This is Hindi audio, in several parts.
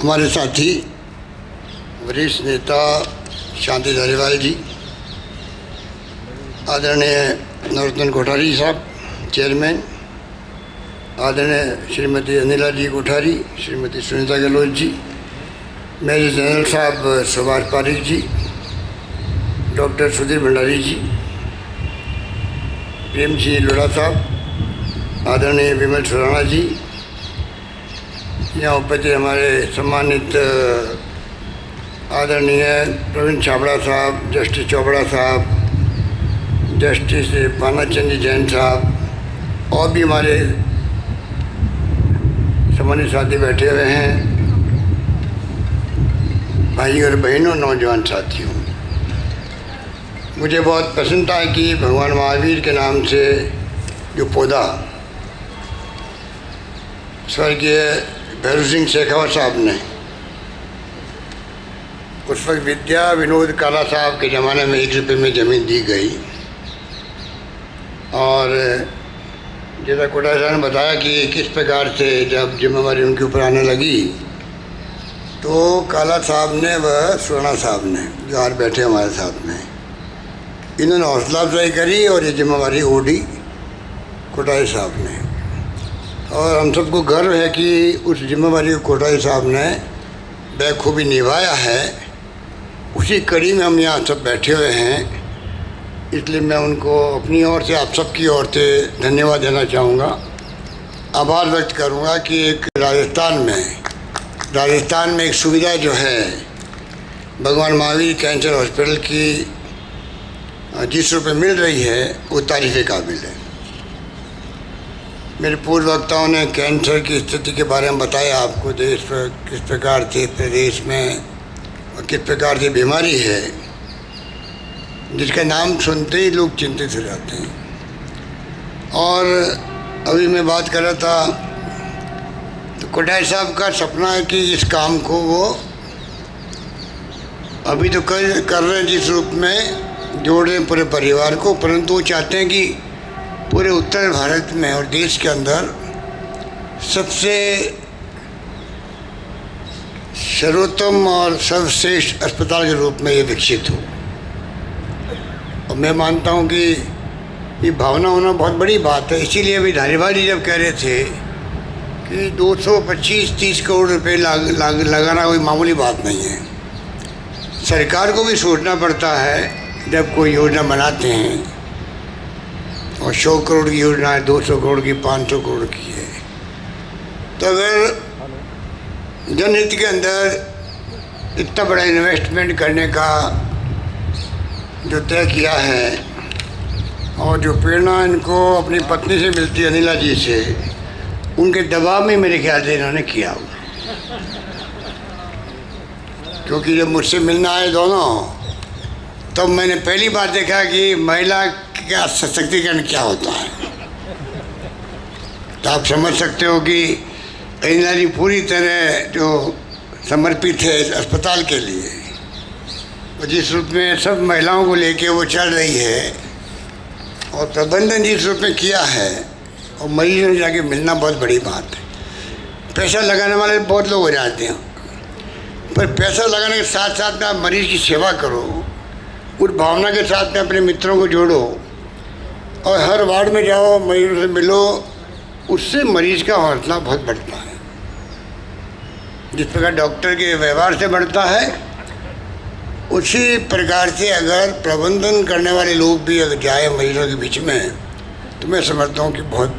हमारे साथी वरिष्ठ नेता शांति धारीवाल जी, आदरणीय नरोत्तम कोठारी साहब चेयरमैन, आदरणीय श्रीमती अनिला जी कोठारी, श्रीमती सुनीता गहलोत जी, मेजर जनरल साहब सुभाष पारिक जी, डॉक्टर सुधीर भंडारी जी, प्रेम जी लोढ़ा साहब, आदरणीय विमल सुराणा जी, यहाँ उपस्थित हमारे सम्मानित आदरणीय प्रवीण छाबड़ा साहब, जस्टिस चोपड़ा साहब, जस्टिस पानाचंद जैन साहब और भी हमारे सम्मानित साथी बैठे हुए हैं। भाई और बहनों, नौजवान साथियों, मुझे बहुत पसंद था कि भगवान महावीर के नाम से जो पौधा स्वर्गीय भैरव सिंह शेखावत साहब ने उस वक्त विद्या विनोद काला साहब के ज़माने में 1 रुपये में ज़मीन दी गई। और जैसा कोठारी साहब ने बताया कि किस प्रकार से जब जिम्मेवारी उनके ऊपर आने लगी तो काला साहब ने व सुराणा साहब ने, जो आज बैठे हमारे साथ में, इन्होंने हौसला अफजाई करी और ये जिम्मेवारी ओढ़ी कोठारी साहब ने। और हम सबको गर्व है कि उस जिम्मेवारी को कोठारी साहब ने बखूबी निभाया है। उसी कड़ी में हम यहाँ सब बैठे हुए हैं, इसलिए मैं उनको अपनी ओर से, आप सबकी ओर से धन्यवाद देना चाहूँगा, आभार व्यक्त करूँगा कि एक राजस्थान में एक सुविधा जो है भगवान महावीर कैंसर हॉस्पिटल की जिस रुपये मिल रही है वो तारीफ़ काबिल है। मेरे पूर्व वक्ताओं ने कैंसर की स्थिति के बारे में बताया आपको, देश पर किस प्रकार से प्रदेश में और किस प्रकार से बीमारी है जिसका नाम सुनते ही लोग चिंतित हो जाते हैं। और अभी मैं बात कर रहा था तो कोठारी साहब का सपना है कि इस काम को वो अभी तो कर रहे हैं जिस रूप में जोड़ रहे हैं पूरे परिवार को, परंतु वो चाहते हैं कि पूरे उत्तर भारत में और देश के अंदर सबसे सर्वोत्तम और सर्वश्रेष्ठ अस्पताल के रूप में ये विकसित हो। और मैं मानता हूँ कि ये भावना होना बहुत बड़ी बात है। इसीलिए अभी धारीवाल जी जब कह रहे थे कि 225-30 करोड़ रुपए लगाना कोई मामूली बात नहीं है। सरकार को भी सोचना पड़ता है जब कोई योजना बनाते हैं, और 100 करोड़ की योजना है, 200 करोड़ की, 500 करोड़ की है, तो अगर जनहित के अंदर इतना बड़ा इन्वेस्टमेंट करने का जो तय किया है और जो प्रेरणा इनको अपनी पत्नी से मिलती है, अनिला जी से, उनके दबाव में मेरे ख्याल से इन्होंने किया। क्योंकि जब मुझसे मिलना आए दोनों, तब मैंने पहली बार देखा कि महिला का सशक्तिकरण क्या होता है। तो आप समझ सकते हो कि अनिला जी पूरी तरह जो समर्पित है इस अस्पताल के लिए, और जिस रूप में सब महिलाओं को लेके वो चल रही है और प्रबंधन जिस रूप में किया है, और मरीजों से जाके मिलना बहुत बड़ी बात है। पैसा लगाने वाले बहुत लोग हो जाते हैं, पर पैसा लगाने के साथ साथ में आप मरीज़ की सेवा करो, उस भावना के साथ में अपने मित्रों को जोड़ो और हर वार्ड में जाओ, मरीजों से मिलो, उससे मरीज़ का हौसला बहुत बढ़ता है। जिस प्रकार डॉक्टर के व्यवहार से बढ़ता है, उसी प्रकार से अगर प्रबंधन करने वाले लोग भी अगर जाए मरीजों के बीच में, तो मैं समझता हूँ कि बहुत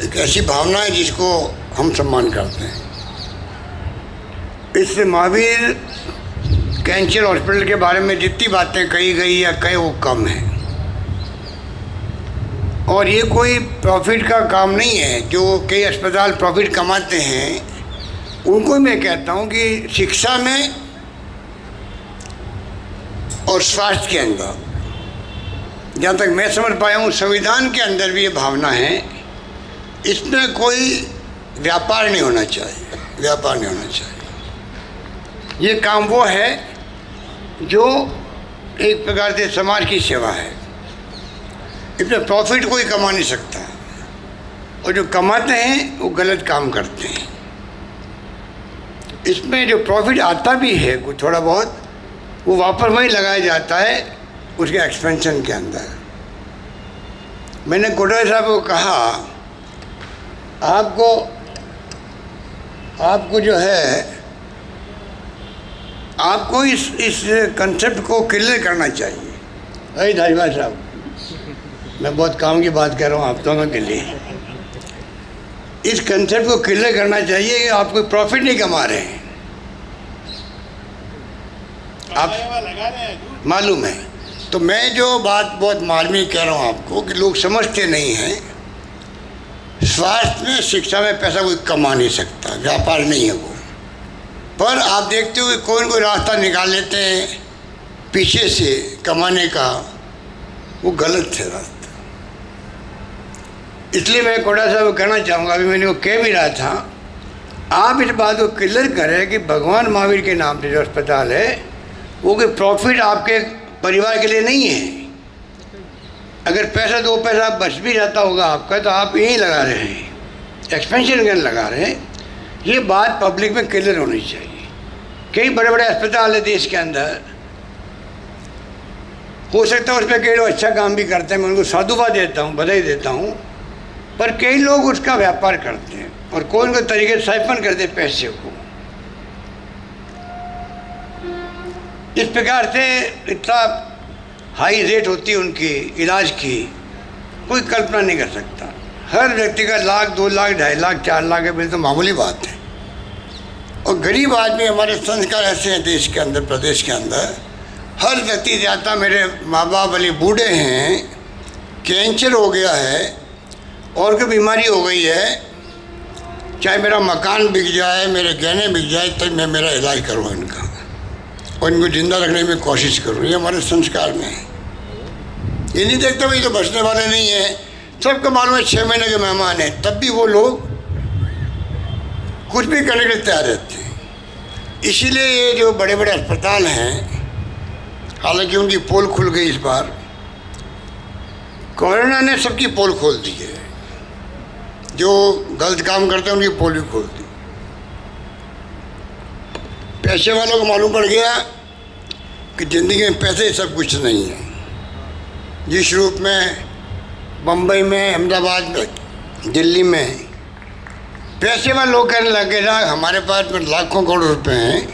एक ऐसी भावना है जिसको हम सम्मान करते हैं। इस महावीर कैंसर हॉस्पिटल के बारे में जितनी बातें कही गई या कहे वो कम है। और ये कोई प्रॉफिट का काम नहीं है। जो कई अस्पताल प्रॉफिट कमाते हैं, उनको मैं कहता हूँ कि शिक्षा में और स्वास्थ्य के अंदर, जहाँ तक मैं समझ पाया हूँ, संविधान के अंदर भी ये भावना है, इसमें कोई व्यापार नहीं होना चाहिए, व्यापार नहीं होना चाहिए। ये काम वो है जो एक प्रकार से समाज की सेवा है। इसमें प्रॉफिट कोई कमा नहीं सकता, और जो कमाते हैं वो गलत काम करते हैं। इसमें जो प्रॉफिट आता भी है कुछ थोड़ा बहुत, वो वापस वही लगाया जाता है उसके एक्सपेंशन के अंदर। मैंने कोटवाल साहब को कहा, आपको जो है, आपको इस कंसेप्ट को क्लियर करना चाहिए। अरे धारीवाल साहब, मैं बहुत काम की बात कर रहा हूँ आप दोनों के लिए। इस कंसेप्ट को क्लियर करना चाहिए कि आप कोई प्रॉफिट नहीं कमा रहे हैं, आप मालूम है। तो मैं जो बात बहुत मार्मिक कह रहा हूँ आपको कि लोग समझते नहीं हैं, स्वास्थ्य में, शिक्षा में पैसा कोई कमा नहीं सकता, व्यापार नहीं है वो। पर आप देखते हो कि कोई न कोई रास्ता निकाल लेते हैं पीछे से कमाने का, वो गलत है रास्ता। इसलिए मैं कोटा साहब को कहना चाहूँगा, अभी मैंने वो कह भी रहा था, आप इस बात को क्लियर करें कि भगवान महावीर के नाम से जो अस्पताल है वो कोई प्रॉफिट आपके परिवार के लिए नहीं है। अगर पैसा 2 पैसा बच भी जाता होगा आपका, तो आप यहीं लगा रहे हैं, एक्सपेंशन गन लगा रहे हैं। ये बात पब्लिक में क्लियर होनी चाहिए। कई बड़े बड़े अस्पताल है देश के अंदर, हो सकता है उसमें कई लोग अच्छा काम भी करते हैं, मैं उनको साधुवाद देता हूँ, बधाई देता हूँ, पर कई लोग उसका व्यापार करते हैं और कोई न कोई तरीके से साइफन करते हैं पैसे को। इस प्रकार से इतना हाई रेट होती है उनकी इलाज की, कोई कल्पना नहीं कर सकता। हर व्यक्ति का 1 लाख, 2 लाख, 2.5 लाख, 4 लाख है, बिल्कुल तो मामूली बात है। और गरीब आदमी, हमारे संस्कार ऐसे हैं देश के अंदर, प्रदेश के अंदर, हर व्यक्ति जाता, मेरे माँ बाप वाले बूढ़े हैं, कैंसर हो गया है और कोई बीमारी हो गई है, चाहे मेरा मकान बिक जाए, मेरे गहने बिक जाए, तब मैं मेरा इलाज करूँ इनका और इनको जिंदा रखने में कोशिश करूँ। ये हमारे संस्कार में है। ये नहीं देखते भाई तो बचने वाले नहीं है, सबको मालूम है 6 महीने के मेहमान हैं, तब भी वो लोग कुछ भी करने के लिए तैयार रहते हैं। इसीलिए ये जो बड़े बड़े अस्पताल हैं, हालांकि उनकी पोल खुल गई इस बार, कोरोना ने सबकी पोल खोल दी है। जो गलत काम करते हैं उनकी पोल भी खोल दी। पैसे वालों को मालूम पड़ गया कि ज़िंदगी में पैसे सब कुछ नहीं है। जिस रूप में बम्बई में, अहमदाबाद में, दिल्ली में पैसे वाले लोग कहने लगे ना, हमारे पास में लाखों करोड़ रुपए हैं,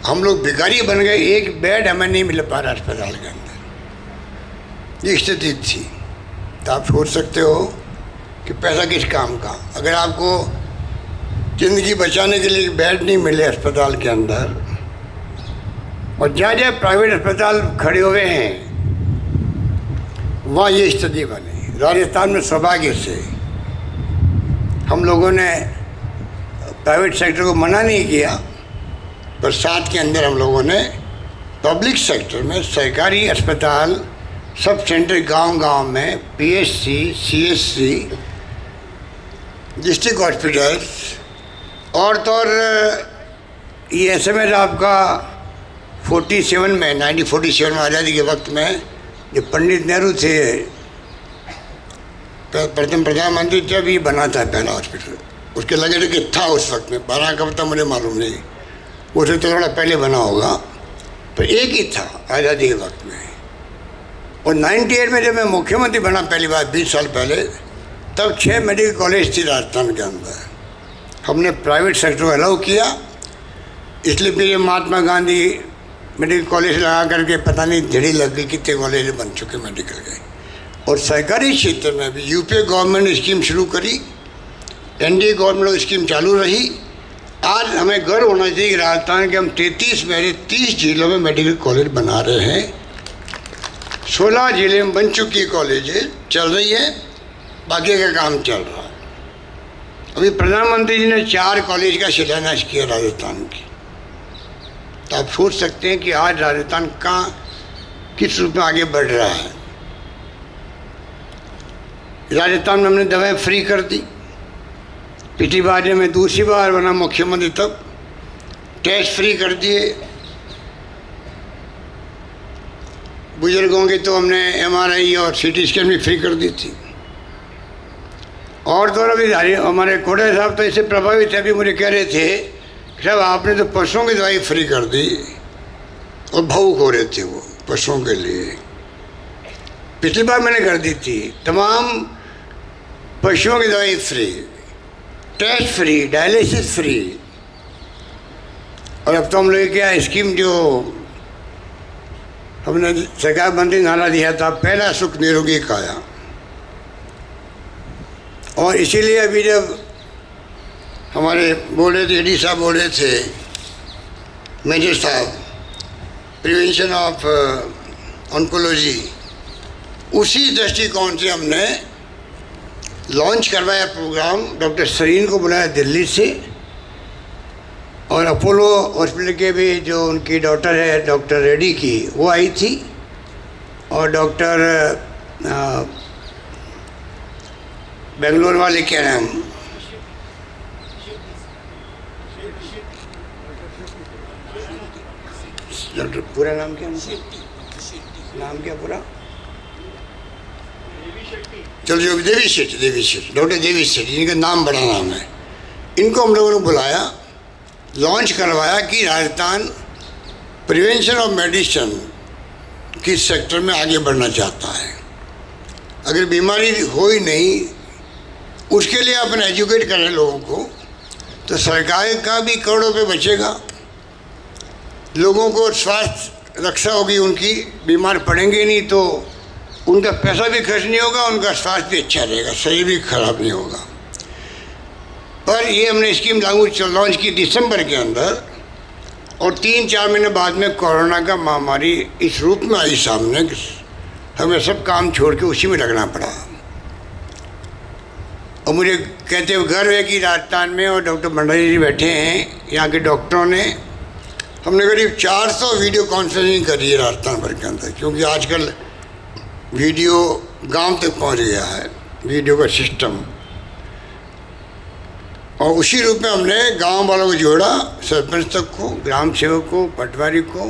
हम लोग भिखारी बन गए, एक बेड हमें नहीं मिल पा रहा अस्पताल के अंदर। ये स्थिति थी। तो आप सोच सकते हो कि पैसा किस काम का। अगर आपको ज़िंदगी बचाने के लिए बेड नहीं मिले अस्पताल के अंदर, और जहाँ जहाँ प्राइवेट अस्पताल खड़े हुए हैं वहाँ ये स्थिति बनी। राजस्थान में सौभाग्य से हम लोगों ने प्राइवेट सेक्टर को मना नहीं किया, पर साथ के अंदर हम लोगों ने पब्लिक सेक्टर में सरकारी अस्पताल, सब सेंटर गांव-गांव में, पीएचसी, सीएचसी, डिस्ट्रिक्ट हॉस्पिटल्स और तो और ये एसएमएस आपका 1947 में आज़ादी के वक्त में, जो पंडित नेहरू थे प्रथम प्रधानमंत्री, जब ये बना था पहला हॉस्पिटल, उसके लगे कि था उस वक्त में, 12 कब था मुझे मालूम नहीं, उसे तो थोड़ा पहले बना होगा, पर एक ही था आज़ादी के वक्त में। और 98 में जब मैं मुख्यमंत्री बना पहली बार 20 साल पहले, तब 6 मेडिकल कॉलेज थी राजस्थान के अंदर। हमने प्राइवेट सेक्टर को अलाउ किया, इसलिए फिर महात्मा गांधी मेडिकल कॉलेज लगा करके पता नहीं झड़ी लग गई, कितने कॉलेज बन चुके मेडिकल के। और सरकारी क्षेत्र में भी यूपीए गवर्नमेंट ने स्कीम शुरू करी, एनडीए गवर्नमेंट स्कीम चालू रही। आज हमें गर्व होना चाहिए कि राजस्थान के हम 33 में 30 जिलों में मेडिकल कॉलेज बना रहे हैं। 16 जिले में बन चुकी कॉलेज चल रही है, बाकी का काम चल रहा है। अभी प्रधानमंत्री जी ने 4 कॉलेज का शिलान्यास किया राजस्थान की। तो आप सोच सकते हैं कि आज राजस्थान कहाँ किस रूप में आगे बढ़ रहा है। राजस्थान में हमने दवाएं फ्री कर दी। पिछली बार जब मैं दूसरी बार बना मुख्यमंत्री तब टेस्ट फ्री कर दिए। बुजुर्गों के तो हमने एमआरआई और सीटी स्कैन भी फ्री कर दी थी। और तो भी हमारे कोटे साहब तो इससे प्रभावित थे, अभी मुझे कह रहे थे कि साहब आपने तो पशुओं की दवाई फ्री कर दी, और भावुक हो रहे थे वो पशुओं के लिए। पिछली बार मैंने कर दी थी, तमाम पशुओं की दवाई free, test free, dialysis free. और अब तो हम लोग क्या स्कीम जो हमने सरकार मंत्री नारा दिया था, पहला सुख निरोगी काया, और इसीलिए अभी जब हमारे बोल रहे थे, एडी साहब बोल रहे थे, मेजर साहब, प्रिवेंशन ऑफ ऑन्कोलॉजी, उसी दृष्टिकोण से हमने लॉन्च करवाया प्रोग्राम। डॉक्टर सरीन को बुलाया दिल्ली से, और अपोलो हॉस्पिटल के भी जो उनकी डॉक्टर है डॉक्टर रेड्डी की, वो आई थी, और डॉक्टर बेंगलोर वाले क्या नाम, डॉक्टर पूरा नाम क्या, नाम क्या पूरा, चलो जो देवी शेट्टी, डॉक्टर देवी शेट्टी, इनका नाम बड़ा नाम है। इनको हम लोगों ने बुलाया, लॉन्च करवाया कि राजस्थान प्रिवेंशन ऑफ मेडिसिन किस सेक्टर में आगे बढ़ना चाहता है। अगर बीमारी हो ही नहीं, उसके लिए अपन एजुकेट करें लोगों को, तो सरकार का भी करोड़ों रुपये बचेगा, लोगों को स्वास्थ्य रक्षा होगी, उनकी बीमार पड़ेंगे नहीं तो उनका पैसा भी खर्च नहीं होगा, उनका स्वास्थ्य भी अच्छा रहेगा, शरीर भी खराब नहीं होगा। पर ये हमने स्कीम लॉन्च की दिसंबर के अंदर, और 3-4 महीने बाद में कोरोना का महामारी इस रूप में आई सामने, हमें सब काम छोड़ के उसी में लगना पड़ा। और मुझे कहते हुए गर्व है कि राजस्थान में, और डॉक्टर भंडारी जी बैठे हैं यहाँ के डॉक्टरों ने, हमने करीब 400 वीडियो कॉन्फ्रेंसिंग करी है राजस्थान भर के अंदर, क्योंकि आजकल वीडियो गांव तक पहुंच गया है, वीडियो का सिस्टम। और उसी रूप में हमने गांव वालों को जोड़ा, सरपंच तक को, ग्राम सेवक को, पटवारी को,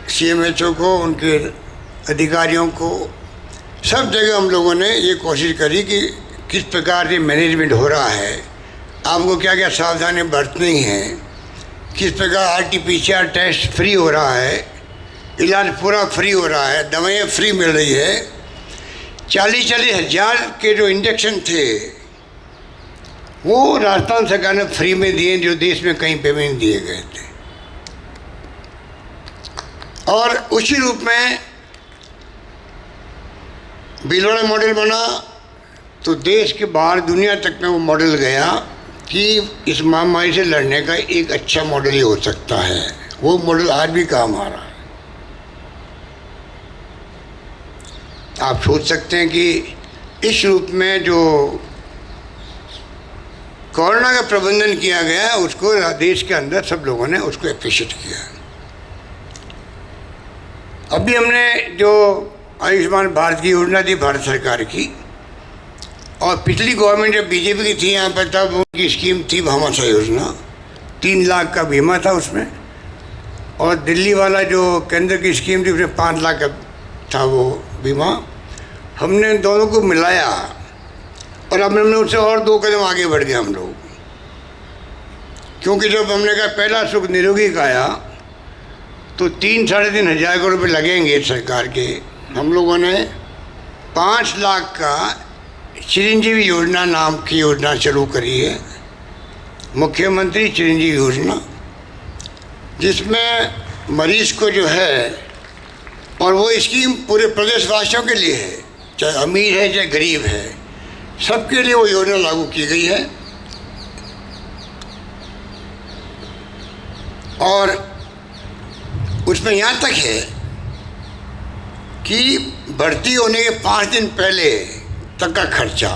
CMHO को, उनके अधिकारियों को, सब जगह हम लोगों ने ये कोशिश करी कि किस प्रकार से मैनेजमेंट हो रहा है, आपको क्या क्या सावधानी बरतनी है, किस प्रकार RT-PCR टेस्ट फ्री हो रहा है, इलाज पूरा फ्री हो रहा है, दवाइयाँ फ्री मिल रही है। 40-40 हज़ार के जो इंजेक्शन थे वो राजस्थान सरकार ने फ्री में दिए, जो देश में कहीं पे भी नहीं दिए गए थे। और उसी रूप में भीलवाड़ा मॉडल बना, तो देश के बाहर दुनिया तक में वो मॉडल गया कि इस महामारी से लड़ने का एक अच्छा मॉडल ही हो सकता है। वो मॉडल आज भी काम आ रहा है। आप सोच सकते हैं कि इस रूप में जो कोरोना का प्रबंधन किया गया, उसको देश के अंदर सब लोगों ने उसको एप्रिशिएट किया। अभी हमने जो आयुष्मान भारत की योजना थी भारत सरकार की, और पिछली गवर्नमेंट जब बीजेपी की थी यहाँ पर, तब उनकी स्कीम थी भामाशाह योजना, 3 लाख का बीमा था उसमें। और दिल्ली वाला जो केंद्र की स्कीम थी उसमें 5 लाख का था वो बीमा। हमने दोनों को मिलाया, और अब हमने उससे और 2 कदम आगे बढ़ गए हम लोग, क्योंकि जब हमने कहा पहला सुख निरोगी का आया, तो 3-3.5 हज़ार करोड़ रुपये लगेंगे सरकार के। हम लोगों ने 5 लाख का चिरंजीवी योजना नाम की योजना शुरू करी है, मुख्यमंत्री चिरंजीवी योजना, जिसमें मरीज को जो है, और वो स्कीम पूरे प्रदेशवासियों के लिए है, चाहे अमीर है चाहे गरीब है, सबके लिए वो योजना लागू की गई है। और उसमें यहाँ तक है कि भर्ती होने के 5 दिन पहले तक का खर्चा,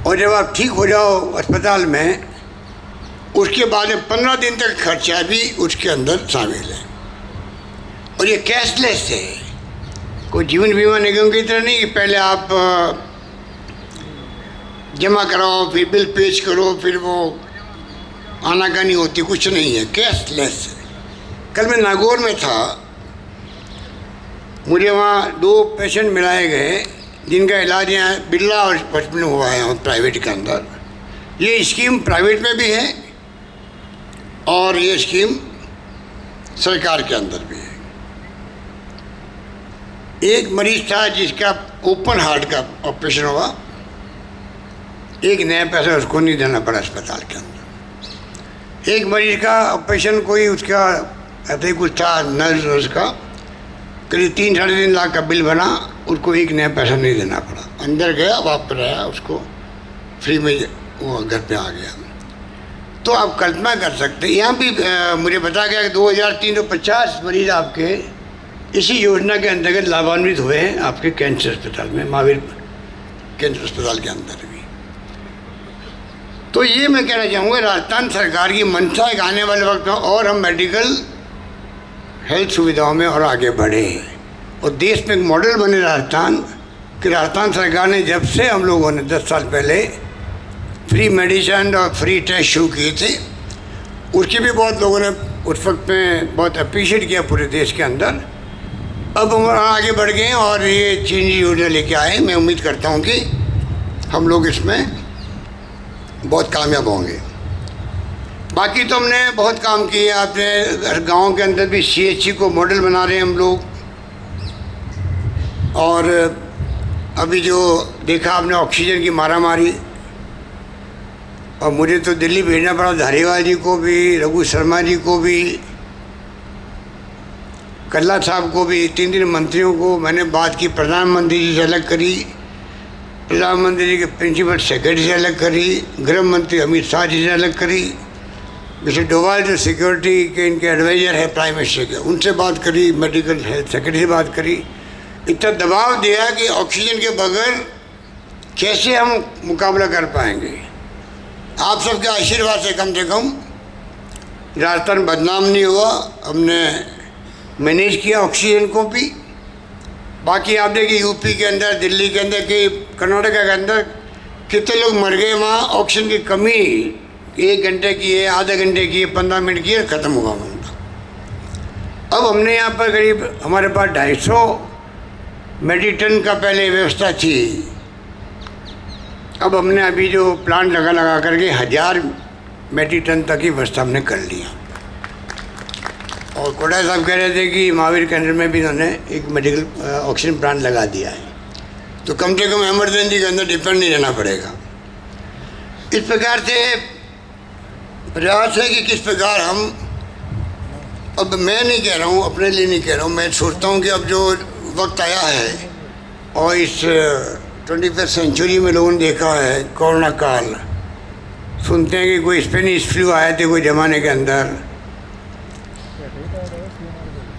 और जब आप ठीक हो जाओ अस्पताल में, उसके बाद में 15 दिन तक खर्चा भी उसके अंदर शामिल है। और ये कैशलेस है, कोई जीवन बीमा निगम की तरह नहीं कि पहले आप जमा कराओ, फिर बिल पेश करो, फिर वो आनाकानी होती, कुछ नहीं है, कैशलेस है। कल मैं नागौर में था, मुझे वहाँ 2 पेशेंट मिलाए गए जिनका इलाज यहाँ बिरला हॉस्पिटल में हुआ है प्राइवेट के अंदर। ये स्कीम प्राइवेट में भी है और ये स्कीम सरकार के अंदर भी है। एक मरीज था जिसका ओपन हार्ट का ऑपरेशन हुआ, एक नया पैसा उसको नहीं देना पड़ा अस्पताल के अंदर। एक मरीज का ऑपरेशन कोई उसका ऐसे कुछ था नर्स का, करीब 3-3.5 लाख का बिल बना, उसको एक नया पैसा नहीं देना पड़ा। अंदर गया, वापस आया, उसको फ्री में वो घर पे आ गया। तो आप कल्पना कर सकते हैं, यहाँ भी मुझे बताया गया कि 2350 मरीज आपके इसी योजना के अंतर्गत लाभान्वित हुए हैं आपके कैंसर अस्पताल में, महावीर कैंसर अस्पताल के अंदर भी। तो ये मैं कहना चाहूँगा, राजस्थान सरकार की मंशा है कि आने वाले वक्त में और हम मेडिकल हेल्थ सुविधाओं में और आगे बढ़े और देश में एक मॉडल बने राजस्थान, कि राजस्थान सरकार ने जब से हम लोगों ने 10 साल पहले फ्री मेडिसिन और फ्री टेस्ट शुरू किए थे, उसके भी बहुत लोगों ने उस वक्त में बहुत अप्रिशिएट किया पूरे देश के अंदर। अब हम आगे बढ़ गए और ये चीनी योजना लेके आए। मैं उम्मीद करता हूँ कि हम लोग इसमें बहुत कामयाब होंगे। बाकी तो हमने बहुत काम किए, आपने गाँव के अंदर भी CHC को मॉडल बना रहे हैं हम लोग। और अभी जो देखा आपने ऑक्सीजन की मारामारी, और मुझे तो दिल्ली भेजना पड़ा धारीवाल जी को भी, रघु शर्मा जी को भी, कल्ला साहब को भी, 3 मंत्रियों को मैंने बात की। प्रधानमंत्री जी से अलग करी, प्रधानमंत्री जी के प्रिंसिपल सेक्रेटरी से अलग करी, गृह मंत्री अमित शाह जी से अलग करी, मिस्टर डोभाल जो सिक्योरिटी के इनके एडवाइज़र है प्राइम मिनिस्टर के, उनसे बात करी, मेडिकल हेल्थ सेक्रेटरी से बात करी। इतना दबाव दिया कि ऑक्सीजन के बगैर कैसे हम मुकाबला कर पाएंगे। आप सबके आशीर्वाद से कम राजस्थान बदनाम नहीं हुआ, हमने मैनेज किया ऑक्सीजन को भी। बाकी आप देखिए यूपी के अंदर, दिल्ली के अंदर, कि कर्नाटका के अंदर कितने लोग मर गए, वहाँ ऑक्सीजन की कमी 1 घंटे की है, आधे घंटे की है, 15 मिनट की है, ख़त्म हुआ मामला। अब हमने यहाँ पर करीब हमारे पास 250 मेट्रिक टन का पहले व्यवस्था थी, अब हमने अभी जो प्लांट लगा करके 1000 मेट्रिक टन तक की व्यवस्था हमने कर लिया। और कोटा साहब कह रहे थे कि महावीर केंद्र में भी उन्होंने एक मेडिकल ऑक्सीजन प्लांट लगा दिया है, तो कम से कम एमरजेंसी के अंदर डिपेंड नहीं रहना पड़ेगा। इस प्रकार से प्रयास है कि किस प्रकार हम, अब मैं नहीं कह रहा हूँ, अपने लिए नहीं कह रहा हूँ, मैं सोचता हूँ कि अब जो वक्त आया है और इस 21वीं सेंचुरी में लोगों ने देखा है कोरोना काल, सुनते हैं कि कोई स्पेनिश फ्लू आए थे कोई ज़माने के अंदर,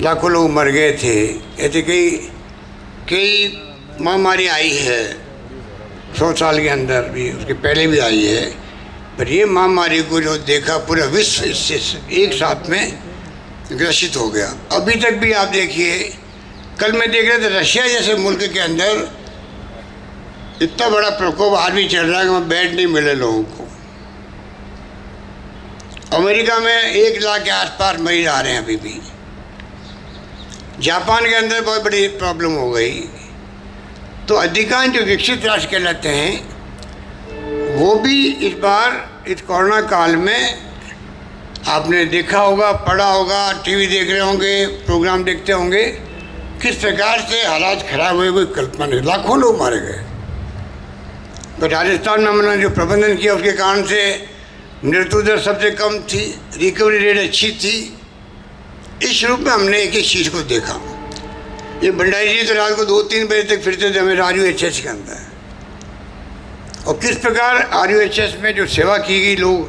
लाखों लोग मर गए थे। ऐसे कई महामारी आई है 100 साल के अंदर भी, उसके पहले भी आई है, पर ये महामारी को जो देखा पूरा विश्व इससे एक साथ में ग्रसित हो गया। अभी तक भी आप देखिए, कल मैं देख रहे थे रशिया जैसे मुल्क के अंदर इतना बड़ा प्रकोप आज भी चल रहा है कि वहाँ बेड नहीं मिले लोगों को। अमेरिका में 1 लाख के आसपास मरीज आ रहे हैं अभी भी। जापान के अंदर बहुत बड़ी प्रॉब्लम हो गई। तो अधिकांश जो विकसित राष्ट्र कहलाते हैं वो भी इस बार इस कोरोना काल में, आपने देखा होगा, पढ़ा होगा, टीवी देख रहे होंगे, प्रोग्राम देखते होंगे, किस प्रकार से हालात खराब हुए, कोई कल्पना नहीं। लाखों लोग मारे गए। तो राजस्थान में हमने जो प्रबंधन किया उसके कारण से मृत्यु दर सबसे कम थी, रिकवरी रेट अच्छी थी। इस रूप में हमने एक चीज़ को देखा। ये भंडारी जी तो रात को 2-3 बजे तक फिरते थे हमें RUHS के अंदर, और किस प्रकार RUHS में जो सेवा की गई, लोग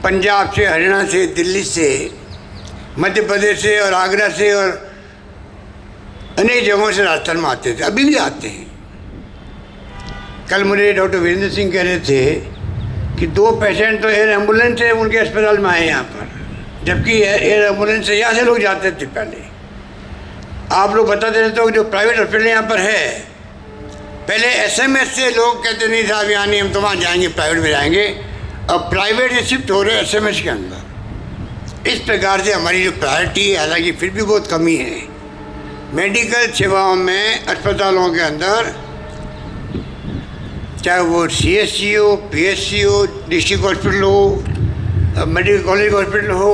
पंजाब से, हरियाणा से, दिल्ली से, मध्य प्रदेश से और आगरा से और अनेक जगहों से राजस्थान में आते थे, अभी भी आते हैं। कल मुझे डॉक्टर वीरेंद्र सिंह कह रहे थे कि 2 पेशेंट तो एयर एम्बुलेंस से उनके अस्पताल में आए यहाँ पर, जबकि एयर एम्बुलेंस से यहाँ से लोग जाते थे पहले। आप लोग बताते रहते हो जो प्राइवेट हॉस्पिटल यहाँ पर है, पहले SMS से लोग कहते नहीं साहब यहाँ नहीं, हम तो वहाँ जाएंगे, प्राइवेट में जाएंगे। अब प्राइवेट से शिफ्ट हो रहे हैं SMS के अंदर। इस प्रकार से हमारी जो प्रायोरिटी है, हालांकि फिर भी बहुत कमी है मेडिकल सेवाओं में, अस्पतालों के अंदर चाहे वो CSC हो, PSC हो, डिस्ट्रिक्ट हॉस्पिटल हो, मेडिकल कॉलेज हॉस्पिटल हो,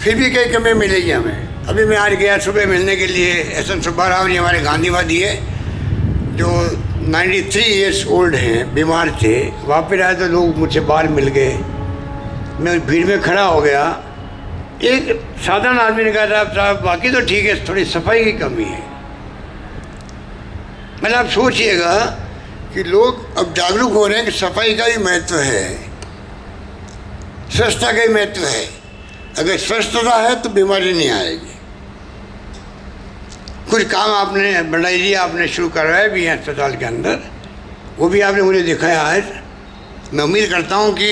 फिर भी कई कमी मिलेगी हमें। अभी मैं आज गया सुबह मिलने के लिए SN सुब्बा राव जी, हमारे गांधीवादी है, जो 93 ईयर्स ओल्ड हैं, बीमार थे। वहाँ पर आए तो लोग मुझसे बाहर मिल गए, मैं भीड़ में खड़ा हो गया। एक साधारण आदमी ने कहा साहब बाकी तो ठीक है, थोड़ी सफाई की कमी है। मतलब आप सोचिएगा कि लोग अब जागरूक हो रहे हैं कि सफाई का भी महत्व है, स्वच्छता का भी महत्व है। अगर स्वच्छता है तो बीमारी नहीं आएगी। कुछ काम आपने बढ़ाई आपने शुरू करवाया भी है अस्पताल के अंदर, वो भी आपने मुझे दिखाया आज। मैं उम्मीद करता हूँ कि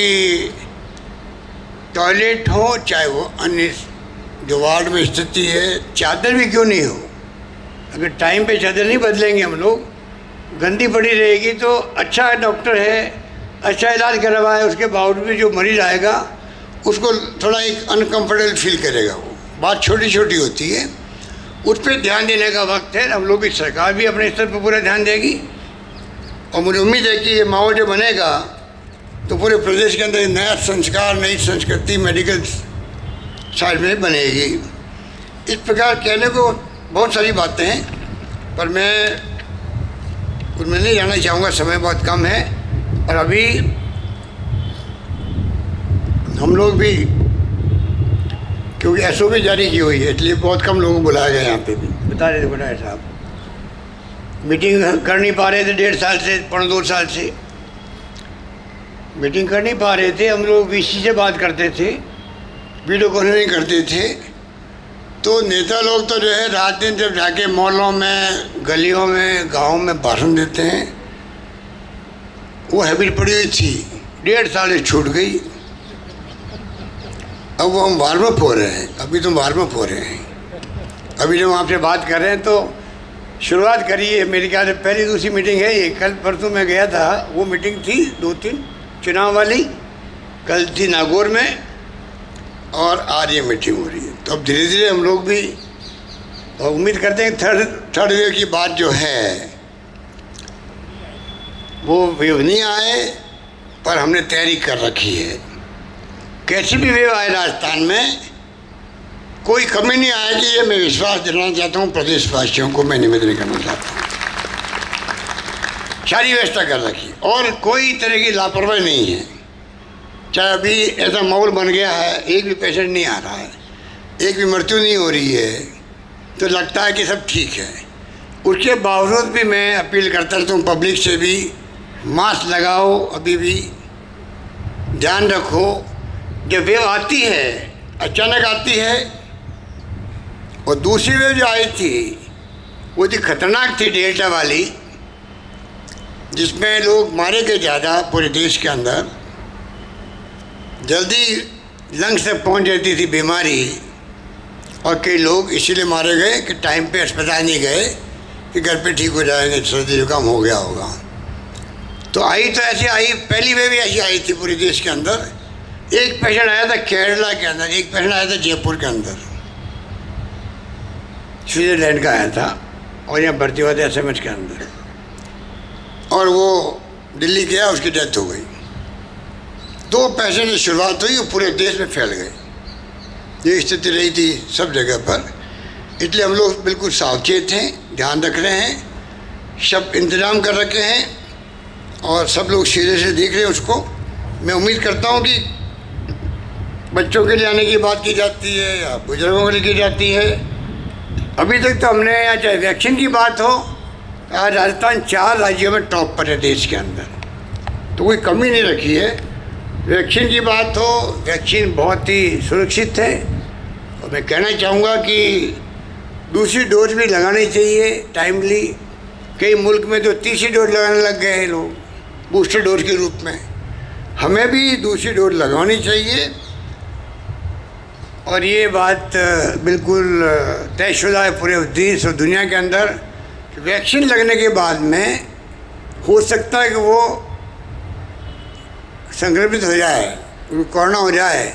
टॉयलेट हो, चाहे वो अन्य जो वार्ड में स्थिति है, चादर भी क्यों नहीं हो, अगर टाइम पे चादर नहीं बदलेंगे हम लोग, गंदी पड़ी रहेगी तो अच्छा डॉक्टर है, अच्छा इलाज करवा है, उसके बावजूद भी जो मरीज आएगा उसको थोड़ा एक अनकम्फर्टेबल फील करेगा। वो बात छोटी छोटी होती है, उस पर ध्यान देने का वक्त है। हम लोग भी, सरकार भी अपने स्तर पर पूरा ध्यान देगी और मुझे उम्मीद है कि ये माहौल जो बनेगा तो पूरे प्रदेश के अंदर नया संस्कार, नई संस्कृति मेडिकल साइड में बनेगी। इस प्रकार कहने को बहुत सारी बातें हैं, पर मैं उनमें नहीं जाना चाहूँगा, समय बहुत कम है। और अभी हम लोग भी, क्योंकि SOP जारी की हुई है, इसलिए बहुत कम लोगों को बुलाया गया। यहाँ पे भी बता रहे थे बड़ा साहब, मीटिंग कर नहीं पा रहे थे 1.5 साल से, 2 साल से मीटिंग कर नहीं पा रहे थे। हम लोग VC से बात करते थे, वीडियो कॉन्फ्रेंसिंग करते थे, तो नेता लोग तो जो है रात दिन जब जाके मोहल्लों में, गलियों में, गाँव में भाषण देते हैं, वो हैबिट पड़ी हुई थी, 1.5 साल से छूट गई। अब वो हम वार्म अप हो रहे हैं, अभी तो वार्म अप हो रहे हैं। अभी जब आपसे बात कर रहे हैं तो शुरुआत करिए। मेरे ख्याल से पहली दूसरी मीटिंग है ये। कल परसों मैं गया था, वो मीटिंग थी 2-3 चुनाव वाली, कल थी नागौर में, और आज ये मीटिंग हो रही है। तो अब धीरे धीरे हम लोग भी उम्मीद करते हैं थर्ड वेव की बात जो है वो वेव नहीं आए, पर हमने तैयारी कर रखी है। कैसी भी वेव आए राजस्थान में कोई कमी नहीं आएगी, ये मैं विश्वास दिलाना चाहता हूँ प्रदेशवासियों को। मैं निवेदन करना चाहता हूँ, सारी व्यवस्था कर रखी और कोई तरह की लापरवाही नहीं है। चाहे अभी ऐसा माहौल बन गया है, एक भी पेशेंट नहीं आ रहा है, एक भी मृत्यु नहीं हो रही है, तो लगता है कि सब ठीक है। उसके बावजूद भी मैं अपील करता रहता हूँ पब्लिक से भी, मास्क लगाओ, अभी भी ध्यान रखो। जब वेव आती है, अचानक आती है, और दूसरी वेव जो आई थी वो थी खतरनाक थी, डेल्टा वाली, जिसमें लोग मारे गए ज़्यादा पूरे देश के अंदर। जल्दी लंग्स तक पहुंच जाती थी बीमारी, और कई लोग इसीलिए मारे गए कि टाइम पे अस्पताल नहीं गए कि घर पे ठीक हो जाएंगे, सर्दी जुकाम हो गया होगा। तो आई तो ऐसी आई, पहली वेव भी ऐसी आई थी पूरे देश के अंदर। एक पेशेंट आया था केरला के अंदर, एक पेशेंट आया था जयपुर के अंदर, स्विट्जरलैंड का आया था, और यहाँ भर्ती हुआ था SMS के अंदर, और वो दिल्ली गया, उसकी डेथ हो गई। 2 पेशेंट की शुरुआत हुई, वो पूरे देश में फैल गए। ये स्थिति रही थी सब जगह पर, इसलिए हम लोग बिल्कुल सावचेत हैं, ध्यान रख रहे हैं, सब इंतजाम कर रखे हैं, और सब लोग सीधे से देख रहे हैं उसको। मैं उम्मीद करता हूँ कि बच्चों के लिए आने की बात की जाती है या बुजुर्गों के लिए की जाती है। अभी तक तो हमने यहाँ चाहे वैक्सीन की बात हो, आज राजस्थान 4 राज्यों में टॉप पर है देश के अंदर, तो कोई कमी नहीं रखी है। वैक्सीन की बात हो, वैक्सीन बहुत ही सुरक्षित है, और मैं कहना चाहूँगा कि दूसरी डोज भी लगानी चाहिए टाइमली। कई मुल्क में तो तीसरी डोज लगाने लग गए हैं लोग, बूस्टर डोज के रूप में। हमें भी दूसरी डोज लगानी चाहिए, और ये बात बिल्कुल तयशुदा है पूरे देश और दुनिया के अंदर कि वैक्सीन लगने के बाद में हो सकता है कि वो संक्रमित हो जाए, कोरोना हो जाए,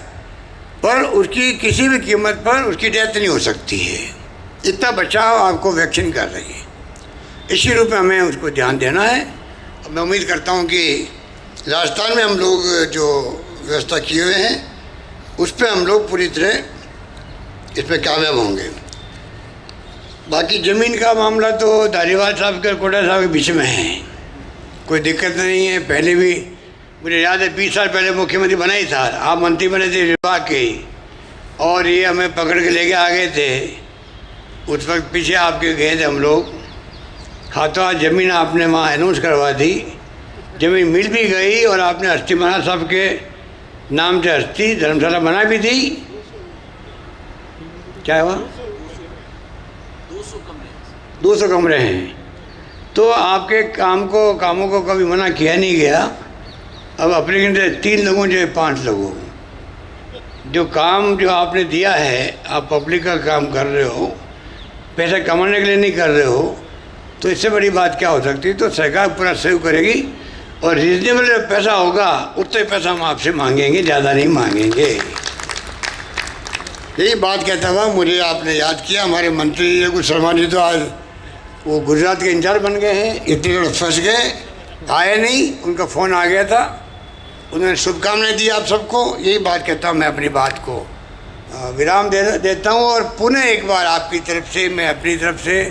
पर उसकी किसी भी कीमत पर उसकी डेथ नहीं हो सकती है। इतना बचाव आपको वैक्सीन कर रही है, इसी रूप में हमें उसको ध्यान देना है। मैं उम्मीद करता हूँ कि राजस्थान में हम लोग जो व्यवस्था किए हुए हैं उस पर हम लोग पूरी तरह इस पर कामयाब होंगे। बाकी ज़मीन का मामला तो धारीवाल साहब के और कोटा साहब के बीच में है, कोई दिक्कत नहीं है। पहले भी मुझे याद है 20 साल पहले मुख्यमंत्री बना ही था, आप मंत्री बने थे विभाग के, और ये हमें पकड़ के लेके आ गए थे। उस वक्त पीछे आपके गए थे हम लोग, हाथों हाथ ज़मीन आपने वहाँ अनाउंस करवा दी, ज़मीन मिल भी गई और आपने हस्ती महाराज साहब के नाम से हस्ती धर्मशाला बना भी दी। क्या हुआ? 200 कमरे हैं। तो आपके कामों को कभी मना किया नहीं गया। अब एप्लीकेंट 3 लोगों जो 5 लोगों, जो काम जो आपने दिया है, आप पब्लिक का काम कर रहे हो, पैसा कमाने के लिए नहीं कर रहे हो, तो इससे बड़ी बात क्या हो सकती है। तो सरकार पूरा सहयोग करेगी और रीजनेबल पैसा होगा उतना ही पैसा हम आपसे मांगेंगे, ज़्यादा नहीं मांगेंगे। यही बात कहता हुआ मुझे आपने याद किया। हमारे मंत्री कुछ शर्मा जी तो आज वो गुजरात के इंचार्ज बन गए हैं, इतने देर फंस गए, आए नहीं, उनका फ़ोन आ गया था, उन्होंने शुभकामनाएं दी आप सबको। यही बात कहता हूँ, मैं अपनी बात को विराम देता हूँ और पुनः एक बार आपकी तरफ से, मैं अपनी तरफ से,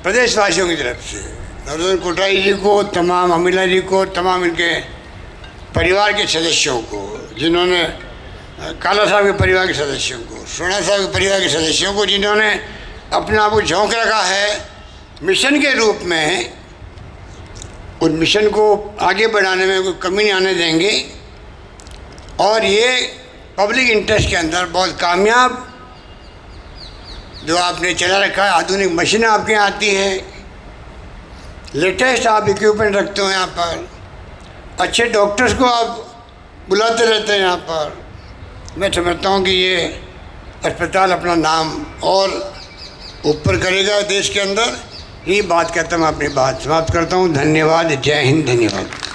प्रदेशवासियों की तरफ से नरोत्तम कोठारी जी को, तमाम अमीला जी को, तमाम इनके परिवार के सदस्यों को, जिन्होंने काला साहब के परिवार के सदस्यों को, सोना साहब के परिवार के सदस्यों को, जिन्होंने अपने आप को झोंक रखा है मिशन के रूप में, उस मिशन को आगे बढ़ाने में कोई कमी नहीं आने देंगे। और ये पब्लिक इंटरेस्ट के अंदर बहुत कामयाब जो आपने चला रखा है, आधुनिक मशीनें आपके यहाँ आती हैं, लेटेस्ट आप इक्विपमेंट रखते हो यहाँ पर, अच्छे डॉक्टर्स को आप बुलाते रहते हैं यहाँ पर। मैं समझता हूँ कि ये अस्पताल अपना नाम और ऊपर करेगा देश के अंदर। यही बात कहता हूँ, अपनी बात समाप्त करता हूँ। धन्यवाद। जय हिंद। धन्यवाद।